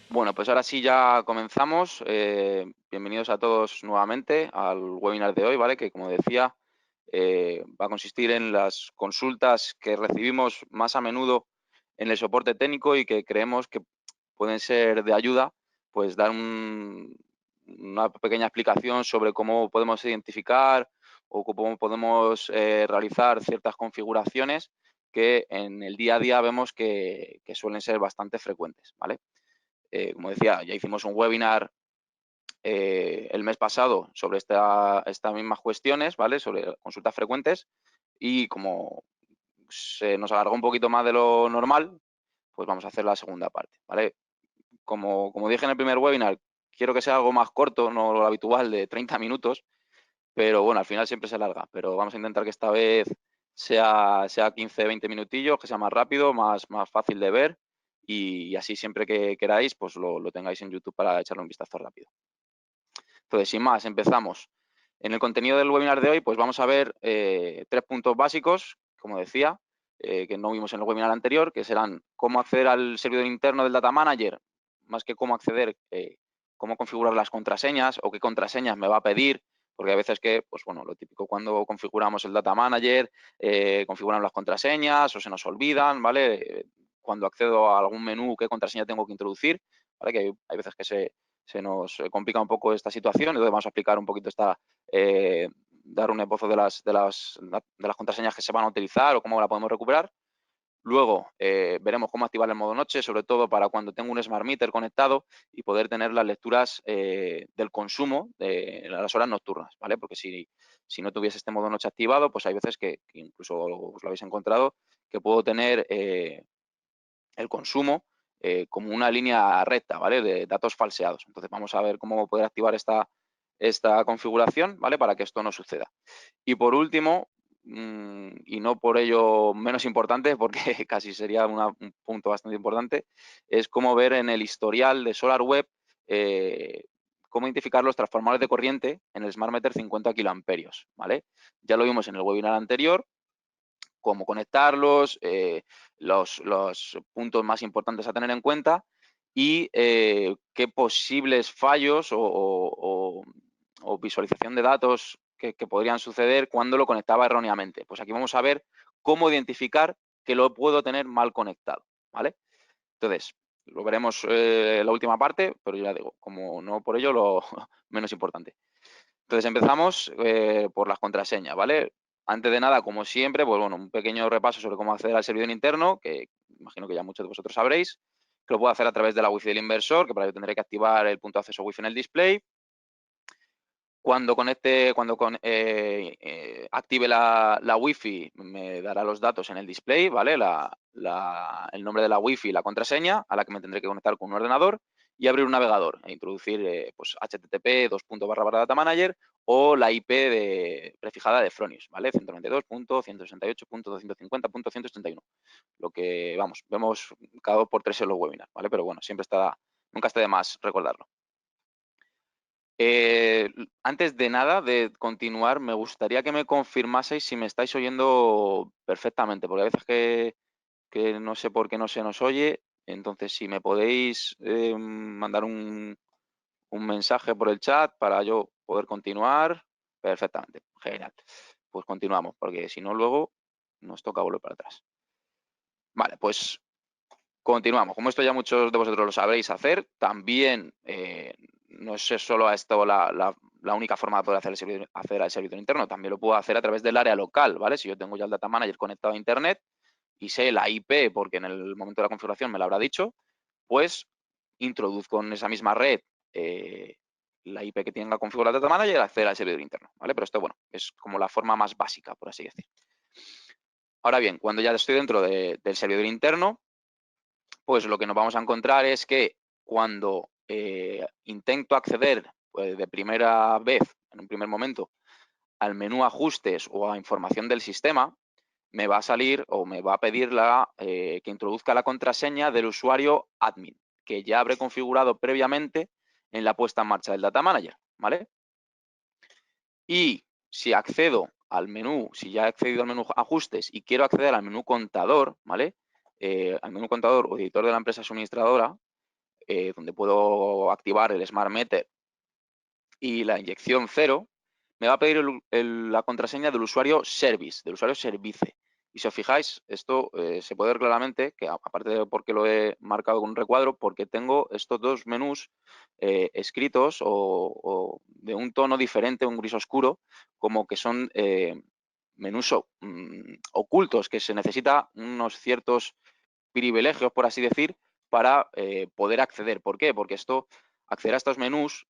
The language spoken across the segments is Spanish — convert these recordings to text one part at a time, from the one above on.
Bueno, pues ahora sí ya comenzamos. Bienvenidos a todos nuevamente al webinar de hoy, ¿vale? Que como decía, va a consistir en las consultas que recibimos más a menudo en el soporte técnico y que creemos que pueden ser de ayuda, pues dar una pequeña explicación sobre cómo podemos identificar o cómo podemos realizar ciertas configuraciones que en el día a día vemos que suelen ser bastante frecuentes, ¿vale? Como decía, ya hicimos un webinar el mes pasado sobre estas mismas cuestiones, ¿vale? Sobre consultas frecuentes y como se nos alargó un poquito más de lo normal, pues vamos a hacer la segunda parte, ¿vale? Como dije en el primer webinar, quiero que sea algo más corto, no lo habitual de 30 minutos, pero bueno, al final siempre se alarga, pero vamos a intentar que esta vez sea 15, 20 minutillos, que sea más rápido, más fácil de ver y así siempre que queráis, pues lo tengáis en YouTube para echarle un vistazo rápido. Entonces, sin más, empezamos. En el contenido del webinar de hoy, pues vamos a ver 3 puntos básicos, como decía, que no vimos en el webinar anterior, que serán cómo acceder al servidor interno del Data Manager, más que cómo acceder, cómo configurar las contraseñas o qué contraseñas me va a pedir, porque a veces que, pues bueno, lo típico cuando configuramos el Data Manager, configuramos las contraseñas o se nos olvidan, ¿vale? Cuando accedo a algún menú, qué contraseña tengo que introducir, ¿vale? Que hay veces que se nos complica un poco esta situación, entonces vamos a explicar un poquito dar un esbozo de las contraseñas que se van a utilizar o cómo la podemos recuperar. Luego veremos cómo activar el modo noche, sobre todo para cuando tengo un Smart Meter conectado y poder tener las lecturas del consumo de las horas nocturnas, ¿vale? Porque si no tuviese este modo noche activado, pues hay veces que incluso os lo habéis encontrado, que puedo tener el consumo como una línea recta, ¿vale? De datos falseados. Entonces vamos a ver cómo poder activar esta configuración, ¿vale? Para que esto no suceda. Y por último, y no por ello menos importante, porque casi sería un punto bastante importante, es cómo ver en el historial de SolarWeb cómo identificar los transformadores de corriente en el Smart Meter 50 kiloamperios, ¿vale? Ya lo vimos en el webinar anterior, cómo conectarlos, los puntos más importantes a tener en cuenta y qué posibles fallos o visualización de datos que podrían suceder cuando lo conectaba erróneamente. Pues aquí vamos a ver cómo identificar que lo puedo tener mal conectado, ¿vale? Entonces, lo veremos la última parte, pero ya digo, como no por ello lo menos importante. Entonces empezamos por las contraseñas, ¿vale? Antes de nada, como siempre, pues bueno, un pequeño repaso sobre cómo acceder al servidor interno, que imagino que ya muchos de vosotros sabréis, que lo puedo hacer a través de la Wi-Fi del inversor, que para ello tendré que activar el punto de acceso Wi-Fi en el display. Cuando active la Wi-Fi, me dará los datos en el display, ¿vale? El nombre de la Wi-Fi y la contraseña, a la que me tendré que conectar con un ordenador y abrir un navegador e introducir pues HTTP //datamanager o la IP prefijada de Fronius, ¿vale? 192.168.250.171. Lo que, vamos, vemos cada 2 por 3 en los webinars, ¿vale? Pero bueno, nunca está de más recordarlo. Antes de nada, de continuar, me gustaría que me confirmaseis si me estáis oyendo perfectamente, porque hay veces que no sé por qué no se nos oye. Entonces, si me podéis mandar un mensaje por el chat para yo poder continuar, perfectamente, genial. Pues continuamos, porque si no, luego nos toca volver para atrás. Vale, pues continuamos. Como esto ya muchos de vosotros lo sabréis hacer, también no es solo a esto la única forma de poder acceder al servidor interno, también lo puedo hacer a través del área local, ¿vale? Si yo tengo ya el Data Manager conectado a Internet y sé la IP, porque en el momento de la configuración me lo habrá dicho, pues introduzco en esa misma red la IP que tenga configurado el Data Manager y acceder al servidor interno, ¿vale? Pero esto, bueno, es como la forma más básica, por así decir. Ahora bien, cuando ya estoy dentro del servidor interno, pues lo que nos vamos a encontrar es que cuando intento acceder pues, de primera vez, en un primer momento, al menú ajustes o a información del sistema, me va a salir o me va a pedir que introduzca la contraseña del usuario admin. que ya habré configurado previamente en la puesta en marcha del Data Manager, ¿vale? Y si accedo al menú, si ya he accedido al menú ajustes y quiero acceder al menú contador, ¿vale? Al menú contador o editor de la empresa suministradora, donde puedo activar el Smart Meter y la inyección 0, me va a pedir la contraseña del usuario service, del usuario service. Y si os fijáis, esto se puede ver claramente, que aparte de porque lo he marcado con un recuadro, porque tengo estos dos menús escritos o de un tono diferente, un gris oscuro, como que son menús ocultos, que se necesita unos ciertos privilegios, por así decir, para poder acceder. ¿Por qué? Porque acceder a estos menús,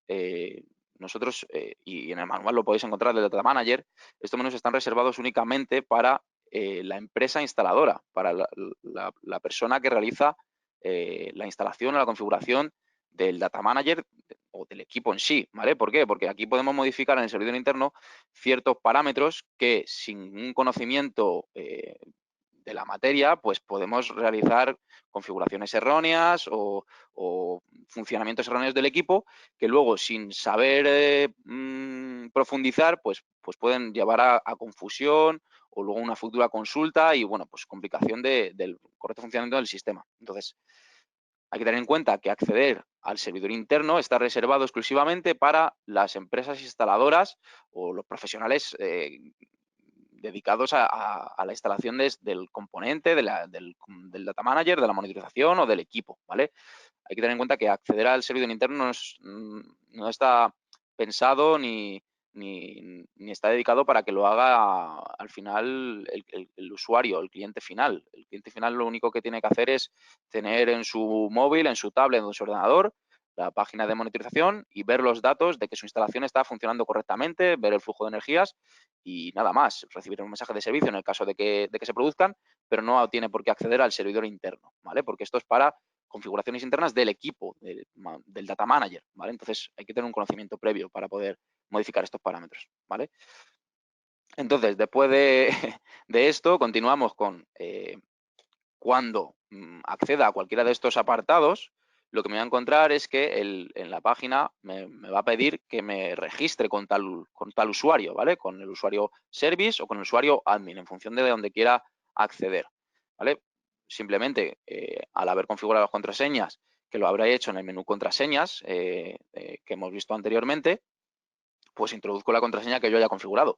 nosotros, y en el manual lo podéis encontrar del Data Manager, estos menús están reservados únicamente para la empresa instaladora, para la persona que realiza la instalación o la configuración del Data Manager o del equipo en sí, ¿vale? ¿Por qué? Porque aquí podemos modificar en el servidor interno ciertos parámetros que sin un conocimiento de la materia, pues podemos realizar configuraciones erróneas o funcionamientos erróneos del equipo que luego, sin saber profundizar, pues pueden llevar a confusión o luego una futura consulta y, bueno, pues complicación del correcto funcionamiento del sistema. Entonces, hay que tener en cuenta que acceder al servidor interno está reservado exclusivamente para las empresas instaladoras o los profesionales dedicados a la instalación del componente, del Data Manager, de la monitorización o del equipo, ¿vale? Hay que tener en cuenta que acceder al servidor interno no está pensado ni está dedicado para que lo haga al final el usuario, el cliente final. El cliente final lo único que tiene que hacer es tener en su móvil, en su tablet o en su ordenador la página de monitorización y ver los datos de que su instalación está funcionando correctamente, ver el flujo de energías y nada más. Recibir un mensaje de servicio en el caso de que se produzcan, pero no tiene por qué acceder al servidor interno, ¿vale? Porque esto es para configuraciones internas del equipo, del Data Manager, ¿vale? Entonces hay que tener un conocimiento previo para poder modificar estos parámetros, ¿vale? Entonces, después de, de esto, continuamos con cuando acceda a cualquiera de estos apartados, lo que me voy a encontrar es que en la página me va a pedir que me registre con tal usuario, ¿vale? Con el usuario service o con el usuario admin, en función de donde quiera acceder, ¿vale? Simplemente, al haber configurado las contraseñas, que lo habré hecho en el menú contraseñas que hemos visto anteriormente, pues introduzco la contraseña que yo haya configurado.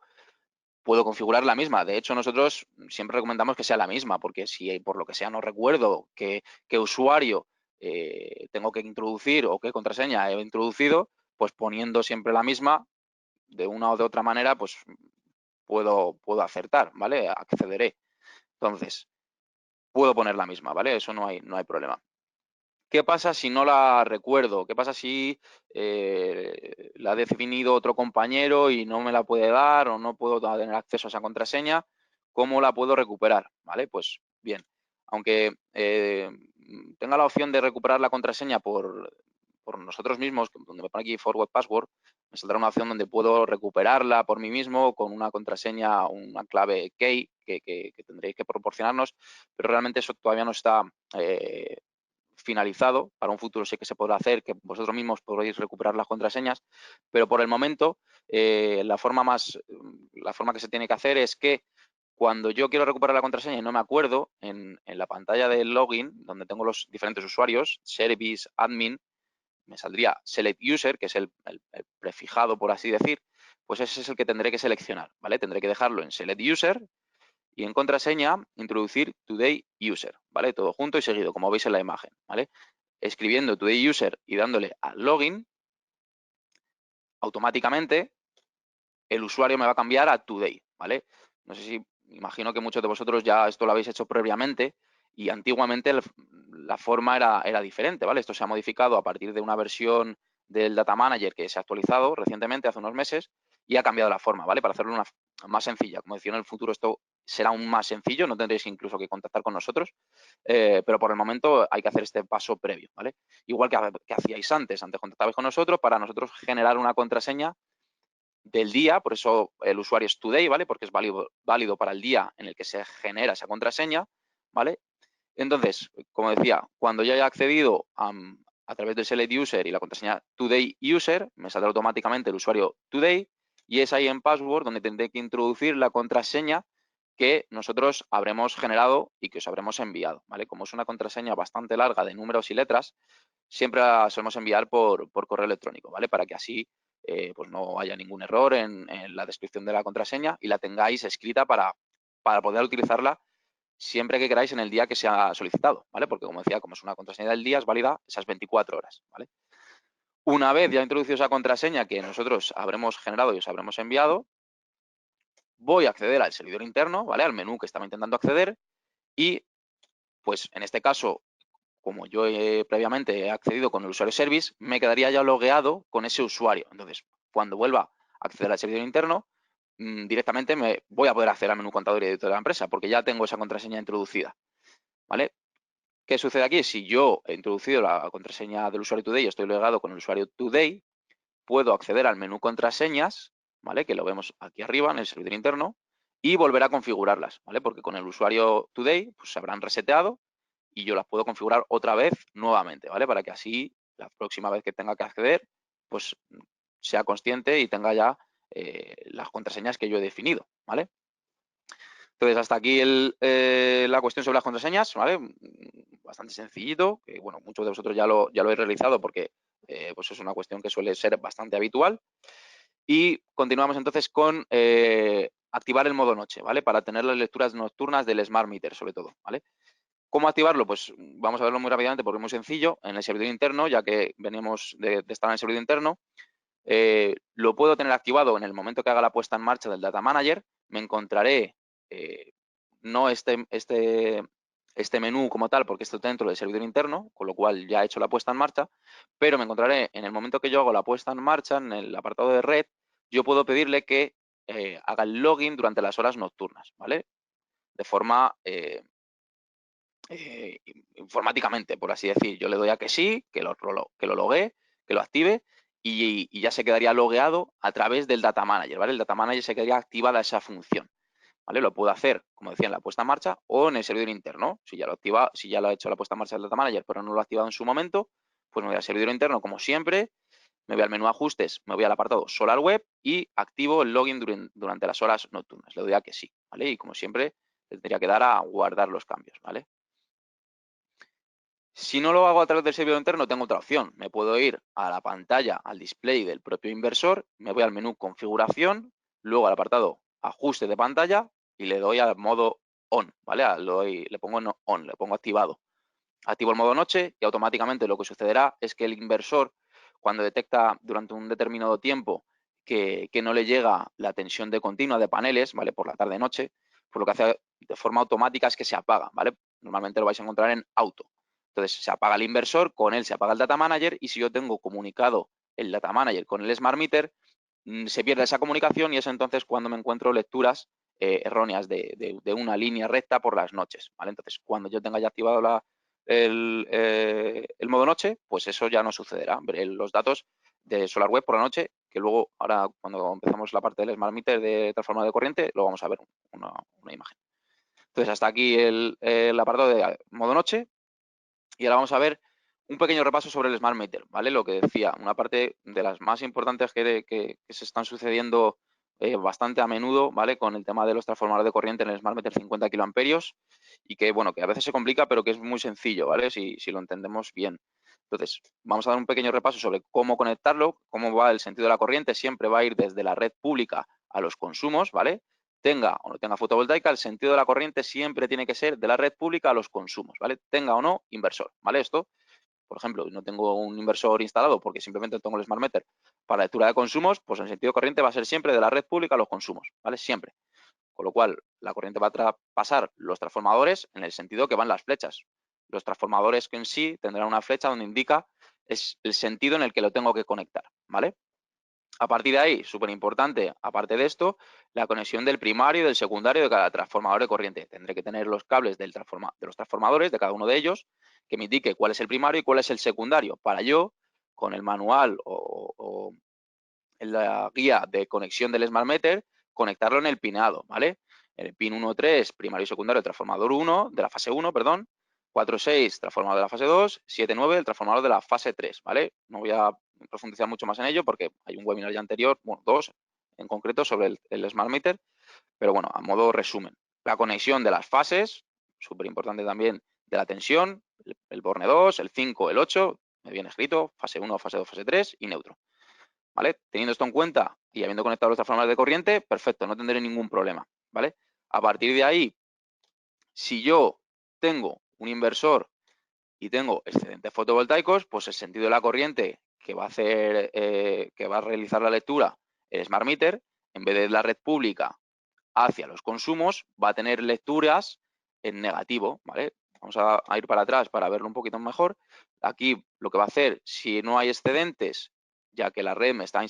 Puedo configurar la misma. De hecho, nosotros siempre recomendamos que sea la misma, porque si por lo que sea no recuerdo qué usuario tengo que introducir o qué contraseña he introducido, pues poniendo siempre la misma, de una o de otra manera, pues puedo acertar, ¿vale? Accederé. Entonces, puedo poner la misma, ¿vale? Eso no hay problema. ¿Qué pasa si no la recuerdo? ¿Qué pasa si la ha definido otro compañero y no me la puede dar o no puedo tener acceso a esa contraseña? ¿Cómo la puedo recuperar? ¿Vale? Pues bien, aunque tenga la opción de recuperar la contraseña por nosotros mismos, donde me pone aquí forward password, me saldrá una opción donde puedo recuperarla por mí mismo con una contraseña, una clave key que tendréis que proporcionarnos, pero realmente eso todavía no está finalizado. Para un futuro sí que se podrá hacer, que vosotros mismos podréis recuperar las contraseñas, pero por el momento la forma que se tiene que hacer es que cuando yo quiero recuperar la contraseña y no me acuerdo, en la pantalla de login, donde tengo los diferentes usuarios, service, admin, me saldría select user, que es el prefijado, por así decir, pues ese es el que tendré que seleccionar, ¿vale? Tendré que dejarlo en select user y en contraseña introducir today user, ¿vale? Todo junto y seguido, como veis en la imagen, ¿vale? Escribiendo today user y dándole al login, automáticamente el usuario me va a cambiar a today, ¿vale? No sé si, imagino que muchos de vosotros ya esto lo habéis hecho previamente y antiguamente la forma era diferente, ¿vale? Esto se ha modificado a partir de una versión del Data Manager que se ha actualizado recientemente, hace unos meses, y ha cambiado la forma, ¿vale? Para hacerlo más sencilla. Como decía, en el futuro esto será aún más sencillo, no tendréis incluso que contactar con nosotros, pero por el momento hay que hacer este paso previo, ¿vale? Igual que hacíais antes contactabais con nosotros para nosotros generar una contraseña del día, por eso el usuario es today, ¿vale? Porque es válido para el día en el que se genera esa contraseña, ¿vale? Entonces, como decía, cuando yo haya accedido a través del select user y la contraseña today user, me saldrá automáticamente el usuario today y es ahí en password donde tendré que introducir la contraseña que nosotros habremos generado y que os habremos enviado, ¿vale? Como es una contraseña bastante larga de números y letras, siempre la solemos enviar por correo electrónico, ¿vale? Para que así pues no haya ningún error en la descripción de la contraseña y la tengáis escrita para poder utilizarla siempre que queráis en el día que se ha solicitado, ¿vale? Porque, como decía, como es una contraseña del día, es válida esas 24 horas, ¿vale? Una vez ya introducido esa contraseña que nosotros habremos generado y os habremos enviado, voy a acceder al servidor interno, ¿vale? Al menú que estaba intentando acceder y, pues, en este caso, como yo previamente he accedido con el usuario service, me quedaría ya logueado con ese usuario. Entonces, cuando vuelva a acceder al servidor interno, directamente me voy a poder acceder al menú contador y editor de la empresa porque ya tengo esa contraseña introducida, ¿vale? ¿Qué sucede aquí? Si yo he introducido la contraseña del usuario today y estoy logueado con el usuario today, puedo acceder al menú contraseñas, ¿vale? Que lo vemos aquí arriba en el servidor interno y volver a configurarlas, ¿vale? Porque con el usuario today pues, se habrán reseteado y yo las puedo configurar otra vez nuevamente, ¿vale? Para que así la próxima vez que tenga que acceder, pues sea consciente y tenga ya las contraseñas que yo he definido, ¿vale? Entonces, hasta aquí la cuestión sobre las contraseñas, ¿vale? Bastante sencillito, que bueno, muchos de vosotros ya lo habéis realizado porque pues es una cuestión que suele ser bastante habitual. Y continuamos entonces con activar el modo noche, ¿vale? Para tener las lecturas nocturnas del Smart Meter, sobre todo, ¿vale? ¿Cómo activarlo? Pues vamos a verlo muy rápidamente porque es muy sencillo. En el servidor interno, ya que venimos de estar en el servidor interno, lo puedo tener activado en el momento que haga la puesta en marcha del Data Manager. Me encontraré no este menú como tal, porque esto está dentro del servidor interno, con lo cual ya he hecho la puesta en marcha, pero me encontraré en el momento que yo hago la puesta en marcha, en el apartado de red, yo puedo pedirle que haga el login durante las horas nocturnas, ¿vale? De forma informáticamente, por así decir. Yo le doy a que sí, que lo loguee, que lo active y ya se quedaría logueado a través del Data Manager, ¿vale? El Data Manager se quedaría activada esa función, ¿vale? Lo puedo hacer, como decía, en la puesta en marcha o en el servidor interno. Si ya lo ha hecho la puesta en marcha del Data Manager, pero no lo ha activado en su momento, pues me voy al servidor interno, como siempre, me voy al menú ajustes, me voy al apartado Solar Web y activo el login durante las horas nocturnas. Le doy a que sí, ¿vale? Y como siempre, le tendría que dar a guardar los cambios, ¿vale? Si no lo hago a través del servidor interno, tengo otra opción. Me puedo ir a la pantalla, al display del propio inversor, me voy al menú configuración, luego al apartado ajuste de pantalla y le doy al modo on, ¿vale? Le pongo en on, le pongo activado. Activo el modo noche y automáticamente lo que sucederá es que el inversor, cuando detecta durante un determinado tiempo que no le llega la tensión de continua de paneles, ¿vale? Por la tarde-noche, pues lo que hace de forma automática es que se apaga, ¿vale? Normalmente lo vais a encontrar en auto. Entonces se apaga el inversor, con él se apaga el Data Manager y si yo tengo comunicado el Data Manager con el Smart Meter, se pierde esa comunicación y es entonces cuando me encuentro lecturas erróneas de una línea recta por las noches, ¿vale? Entonces, cuando yo tenga ya activado el modo noche, pues eso ya no sucederá. Veré los datos de SolarWeb por la noche, que luego, ahora cuando empezamos la parte del Smart Meter de transformador de corriente, lo vamos a ver una imagen. Entonces, hasta aquí el apartado de modo noche. Y ahora vamos a ver un pequeño repaso sobre el Smart Meter, ¿vale? Lo que decía, una parte de las más importantes que se están sucediendo bastante a menudo, ¿vale? Con el tema de los transformadores de corriente en el Smart Meter 50 kiloamperios y que, bueno, que a veces se complica, pero que es muy sencillo, ¿vale? Si lo entendemos bien. Entonces, vamos a dar un pequeño repaso sobre cómo conectarlo, cómo va el sentido de la corriente. Siempre va a ir desde la red pública a los consumos, ¿vale? Tenga o no tenga fotovoltaica, el sentido de la corriente siempre tiene que ser de la red pública a los consumos, ¿vale? Tenga o no inversor, ¿vale? Esto, por ejemplo, no tengo un inversor instalado porque simplemente tengo el Smart Meter para lectura de consumos, pues el sentido de corriente va a ser siempre de la red pública a los consumos, ¿vale? Siempre. Con lo cual, la corriente va a pasar los transformadores en el sentido que van las flechas. Los transformadores que en sí tendrán una flecha donde indica es el sentido en el que lo tengo que conectar, ¿vale? A partir de ahí, súper importante, aparte de esto, la conexión del primario y del secundario de cada transformador de corriente. Tendré que tener los cables de los transformadores, de cada uno de ellos, que me indique cuál es el primario y cuál es el secundario, para yo, con el manual o en la guía de conexión del Smart Meter, conectarlo en el pinado, ¿vale? En el pin 1.3, primario y secundario, transformador 1, de la fase 1, perdón, 4.6, transformador de la fase 2, 7.9, el transformador de la fase 3, ¿vale? No voy a profundizar mucho más en ello porque hay un webinar ya anterior, bueno, 2 en concreto sobre el Smart Meter, pero bueno, a modo resumen. La conexión de las fases, súper importante también, de la tensión, el borne 2, el 5, el 8, me viene escrito, fase 1, fase 2, fase 3 y neutro, ¿vale? Teniendo esto en cuenta y habiendo conectado los transformadores de corriente, perfecto, no tendré ningún problema, ¿vale? A partir de ahí, si yo tengo un inversor y tengo excedentes fotovoltaicos, pues el sentido de la corriente que va a hacer, que va a realizar la lectura el Smart Meter, en vez de la red pública hacia los consumos, va a tener lecturas en negativo, ¿vale? Vamos a ir para atrás para verlo un poquito mejor. Aquí lo que va a hacer, si no hay excedentes, ya que la red me está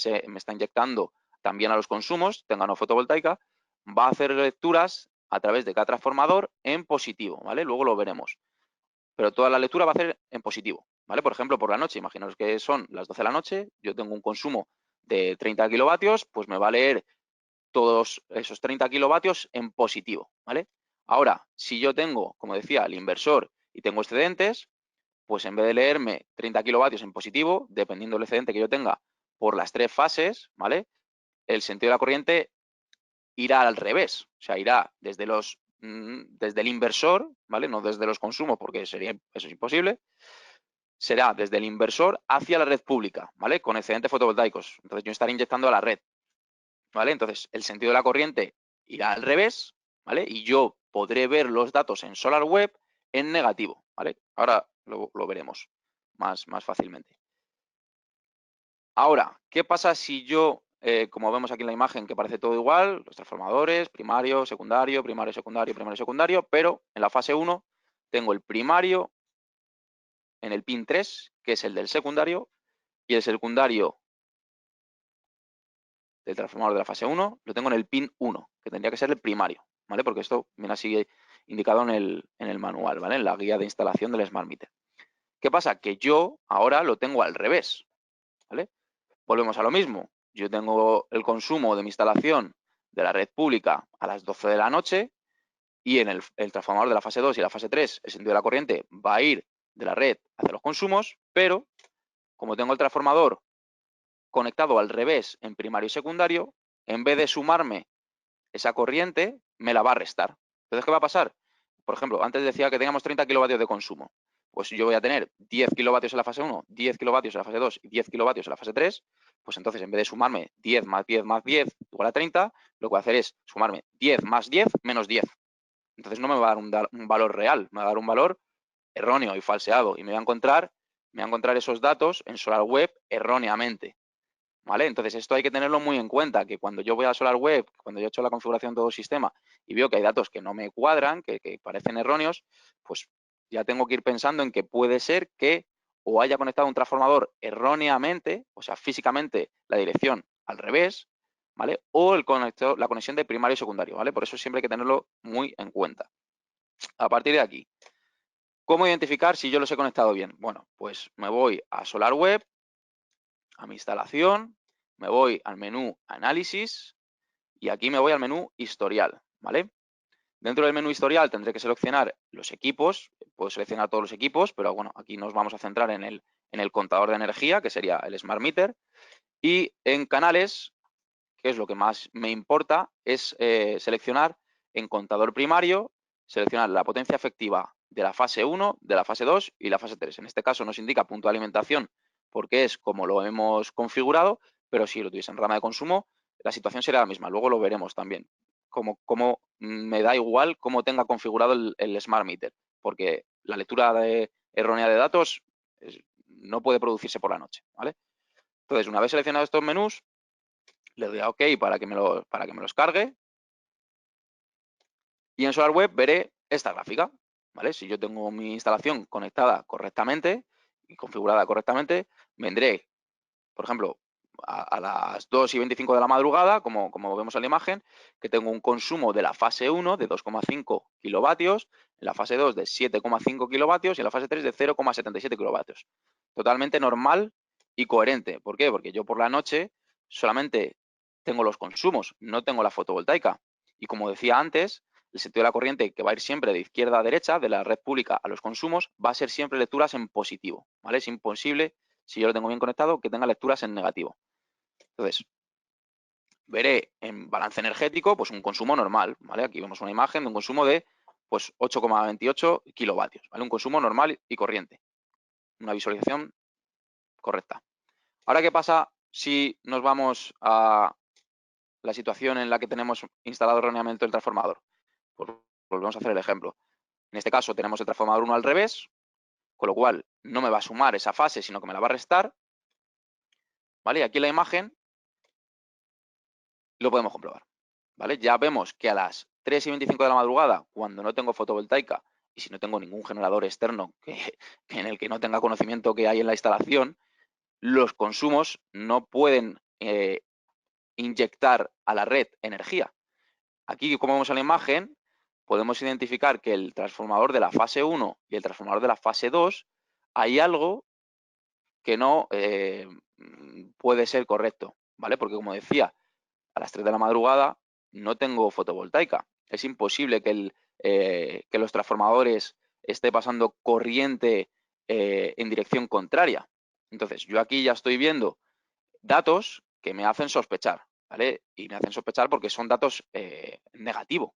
inyectando también a los consumos, tenga no fotovoltaica, va a hacer lecturas a través de cada transformador en positivo, ¿vale? Luego lo veremos. Pero toda la lectura va a hacer en positivo, ¿vale? Por ejemplo, por la noche, imaginaos que son las 12 de la noche, yo tengo un consumo de 30 kilovatios, pues me va a leer todos esos 30 kilovatios en positivo, ¿vale? Ahora, si yo tengo, como decía, el inversor y tengo excedentes, pues en vez de leerme 30 kilovatios en positivo, dependiendo del excedente que yo tenga por las 3 fases, ¿vale? El sentido de la corriente irá al revés, o sea, irá desde el inversor, ¿vale? No desde los consumos, porque eso es imposible, será desde el inversor hacia la red pública, ¿vale? Con excedentes fotovoltaicos. Entonces yo estaré inyectando a la red, ¿vale? Entonces el sentido de la corriente irá al revés, ¿vale? Y yo podré ver los datos en SolarWeb en negativo, ¿vale? Ahora lo veremos más fácilmente. Ahora, ¿qué pasa si yo, como vemos aquí en la imagen, que parece todo igual, los transformadores, primario, secundario, primario, secundario, primario, secundario, pero en la fase 1 tengo el primario en el pin 3, que es el del secundario, y el secundario del transformador de la fase 1 lo tengo en el pin 1, que tendría que ser el primario, ¿vale? Porque esto viene así indicado en el manual, ¿vale? En la guía de instalación del Smart Meter. ¿Qué pasa? Que yo ahora lo tengo al revés, ¿vale? Volvemos a lo mismo. Yo tengo el consumo de mi instalación de la red pública a las 12 de la noche y en el transformador de la fase 2 y la fase 3, el sentido de la corriente va a ir de la red hacia los consumos, pero como tengo el transformador conectado al revés en primario y secundario, en vez de sumarme esa corriente, me la va a restar. Entonces, ¿qué va a pasar? Por ejemplo, antes decía que teníamos 30 kilovatios de consumo. Pues yo voy a tener 10 kilovatios en la fase 1, 10 kilovatios en la fase 2 y 10 kilovatios en la fase 3. Pues entonces, en vez de sumarme 10 más 10 más 10 igual a 30, lo que voy a hacer es sumarme 10 más 10 menos 10. Entonces no me va a dar un valor real, me va a dar un valor erróneo y falseado. Y me voy a encontrar esos datos en SolarWeb erróneamente, ¿vale? Entonces esto hay que tenerlo muy en cuenta, que cuando yo voy a SolarWeb, cuando yo he hecho la configuración de todo el sistema y veo que hay datos que no me cuadran, que parecen erróneos, pues ya tengo que ir pensando en que puede ser que o haya conectado un transformador erróneamente, o sea, físicamente la dirección al revés, ¿vale? O la conexión de primario y secundario, ¿vale? Por eso siempre hay que tenerlo muy en cuenta. A partir de aquí, ¿cómo identificar si yo los he conectado bien? Bueno, pues me voy a SolarWeb, a mi instalación, me voy al menú Análisis y aquí me voy al menú Historial, ¿vale? Dentro del menú Historial tendré que seleccionar los equipos, puedo seleccionar todos los equipos, pero bueno, aquí nos vamos a centrar en el contador de energía, que sería el Smart Meter, y en Canales, que es lo que más me importa, es seleccionar en contador primario, seleccionar la potencia efectiva de la fase 1, de la fase 2 y la fase 3. En este caso nos indica punto de alimentación porque es como lo hemos configurado, pero si lo tuviese en rama de consumo, la situación sería la misma. Luego lo veremos también. Como me da igual cómo tenga configurado el Smart Meter, porque la lectura errónea de datos no puede producirse por la noche, ¿vale? Entonces, una vez seleccionados estos menús, le doy a OK para que me los cargue. Y en SolarWeb veré esta gráfica, ¿vale? Si yo tengo mi instalación conectada correctamente y configurada correctamente, vendré, por ejemplo, a las 2:25 de la madrugada, como vemos en la imagen, que tengo un consumo de la fase 1 de 2,5 kilovatios, en la fase 2 de 7,5 kilovatios y en la fase 3 de 0,77 kilovatios. Totalmente normal y coherente. ¿Por qué? Porque yo por la noche solamente tengo los consumos, no tengo la fotovoltaica. Y como decía antes, el sentido de la corriente, que va a ir siempre de izquierda a derecha, de la red pública a los consumos, va a ser siempre lecturas en positivo, ¿vale? Es imposible, si yo lo tengo bien conectado, que tenga lecturas en negativo. Entonces, veré en balance energético, pues un consumo normal, ¿vale? Aquí vemos una imagen de un consumo de, pues, 8,28 kilovatios, ¿vale? Un consumo normal y corriente. Una visualización correcta. Ahora, ¿qué pasa si nos vamos a la situación en la que tenemos instalado erróneamente el transformador? Pues volvemos a hacer el ejemplo. En este caso tenemos el transformador 1 al revés, con lo cual no me va a sumar esa fase, sino que me la va a restar, ¿vale? Y aquí en la imagen lo podemos comprobar, ¿vale? Ya vemos que a las 3:25 de la madrugada, cuando no tengo fotovoltaica y si no tengo ningún generador externo en el que no tenga conocimiento que hay en la instalación, los consumos no pueden inyectar a la red energía. Aquí, como vemos en la imagen, podemos identificar que el transformador de la fase 1 y el transformador de la fase 2, hay algo que no puede ser correcto, ¿vale? Porque, como decía, a las 3 de la madrugada no tengo fotovoltaica. Es imposible que los transformadores esté pasando corriente en dirección contraria. Entonces, yo aquí ya estoy viendo datos que me hacen sospechar, ¿vale? Y me hacen sospechar porque son datos negativos.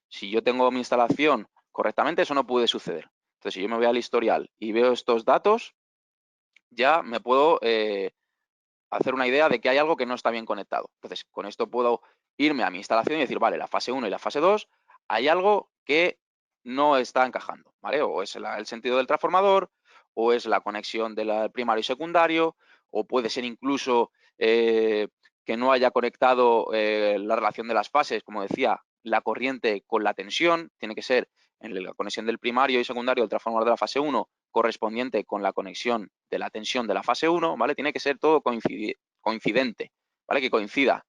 Si yo tengo mi instalación correctamente, eso no puede suceder. Entonces, si yo me voy al historial y veo estos datos, ya me puedo hacer una idea de que hay algo que no está bien conectado. Entonces, con esto puedo irme a mi instalación y decir, vale, la fase 1 y la fase 2, hay algo que no está encajando, ¿vale? O es el sentido del transformador, o es la conexión del primario y secundario, o puede ser incluso que no haya conectado la relación de las fases, como decía, la corriente con la tensión, tiene que ser en la conexión del primario y secundario del transformador de la fase 1 correspondiente con la conexión de la tensión de la fase 1, ¿vale? Tiene que ser todo coincidente, ¿vale? Que coincida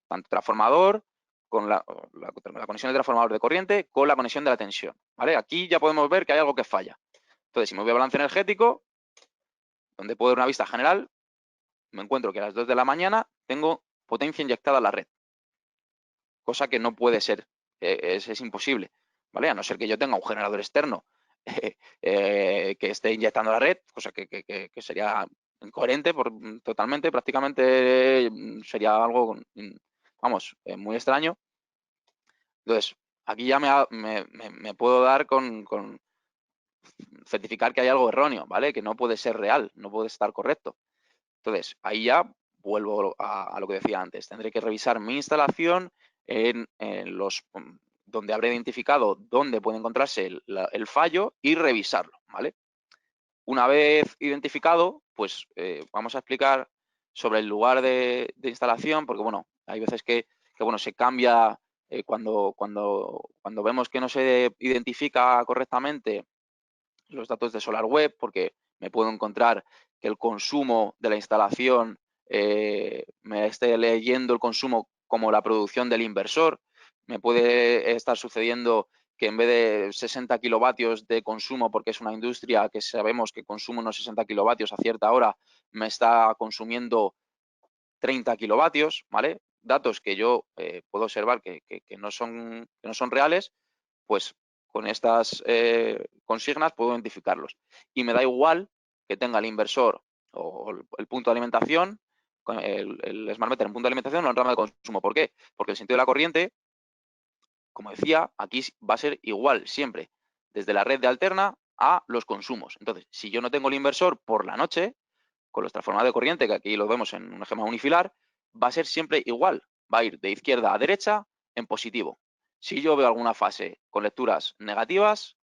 tanto transformador con la conexión del transformador de corriente con la conexión de la tensión, ¿vale? Aquí ya podemos ver que hay algo que falla. Entonces, si me voy a balance energético, donde puedo ver una vista general, me encuentro que a las 2 de la mañana tengo potencia inyectada a la red, cosa que no puede ser, es imposible, ¿vale? A no ser que yo tenga un generador externo que esté inyectando la red, cosa que sería incoherente totalmente, prácticamente sería algo, vamos, muy extraño. Entonces, aquí ya me puedo dar con certificar que hay algo erróneo, ¿vale? Que no puede ser real, no puede estar correcto. Entonces, ahí ya vuelvo a lo que decía antes. Tendré que revisar mi instalación en donde habré identificado dónde puede encontrarse el fallo y revisarlo, ¿vale? Una vez identificado, pues vamos a explicar sobre el lugar de instalación, porque bueno, hay veces que bueno, se cambia cuando vemos que no se identifica correctamente los datos de SolarWeb, porque me puedo encontrar que el consumo de la instalación me esté leyendo el consumo como la producción del inversor. Me puede estar sucediendo que en vez de 60 kilovatios de consumo, porque es una industria que sabemos que consume unos 60 kilovatios a cierta hora, me está consumiendo 30 kilovatios, ¿vale? Datos que yo puedo observar que no son reales, pues con estas consignas puedo identificarlos. Y me da igual que tenga el inversor o el punto de alimentación, el smart meter en punto de alimentación o en rama de consumo. ¿Por qué? Porque el sentido de la corriente, como decía, aquí va a ser igual siempre, desde la red de alterna a los consumos. Entonces, si yo no tengo el inversor por la noche, con los transformadores de corriente, que aquí lo vemos en un esquema unifilar, va a ser siempre igual. Va a ir de izquierda a derecha en positivo. Si yo veo alguna fase con lecturas negativas,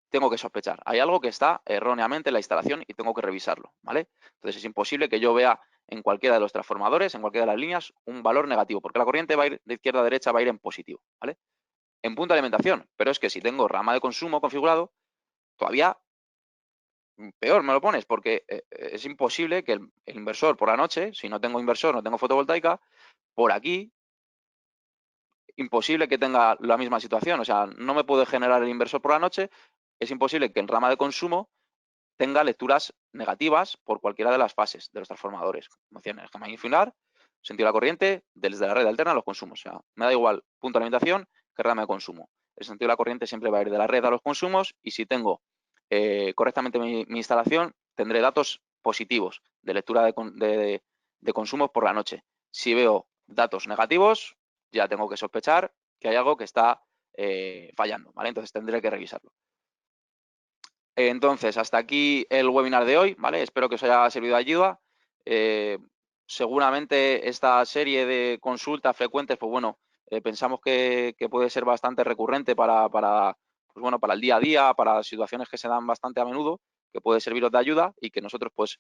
tengo que sospechar. Hay algo que está erróneamente en la instalación y tengo que revisarlo, ¿vale? Entonces es imposible que yo vea en cualquiera de los transformadores, en cualquiera de las líneas, un valor negativo, porque la corriente va a ir de izquierda a derecha, va a ir en positivo, ¿vale? En punto de alimentación, pero es que si tengo rama de consumo configurado, todavía peor me lo pones, porque es imposible que el inversor por la noche, si no tengo inversor, no tengo fotovoltaica, por aquí, imposible que tenga la misma situación. O sea, no me puede generar el inversor por la noche, es imposible que en rama de consumo tenga lecturas negativas por cualquiera de las fases de los transformadores. Como decía, en el esquema infilar, sentido de la corriente, desde la red alterna a los consumos. O sea, me da igual punto de alimentación que rama de consumo. el sentido de la corriente siempre va a ir de la red a los consumos y si tengo correctamente mi instalación, tendré datos positivos de lectura de consumos por la noche. Si veo datos negativos, ya tengo que sospechar que hay algo que está fallando, ¿vale? Entonces tendré que revisarlo. Entonces, hasta aquí el webinar de hoy, ¿vale? Espero que os haya servido de ayuda. Seguramente esta serie de consultas frecuentes, pues bueno, pensamos que puede ser bastante recurrente pues bueno, para el día a día, para situaciones que se dan bastante a menudo, que puede serviros de ayuda y que nosotros pues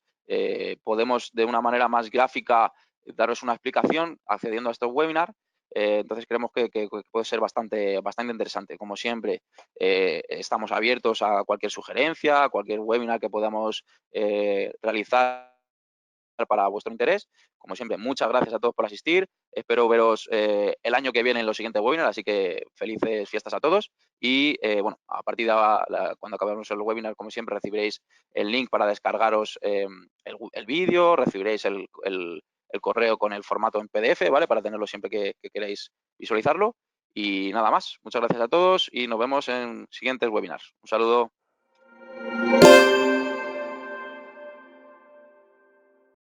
podemos de una manera más gráfica daros una explicación accediendo a estos webinars. Entonces creemos que puede ser bastante interesante. Como siempre, estamos abiertos a cualquier sugerencia, a cualquier webinar que podamos realizar para vuestro interés. Como siempre, muchas gracias a todos por asistir. Espero veros el año que viene en los siguientes webinars, así que felices fiestas a todos. Y bueno, a partir de cuando acabemos el webinar, como siempre, recibiréis el link para descargaros el vídeo, recibiréis el correo con el formato en PDF, ¿vale? Para tenerlo siempre que queráis visualizarlo. Y nada más. Muchas gracias a todos y nos vemos en siguientes webinars. Un saludo.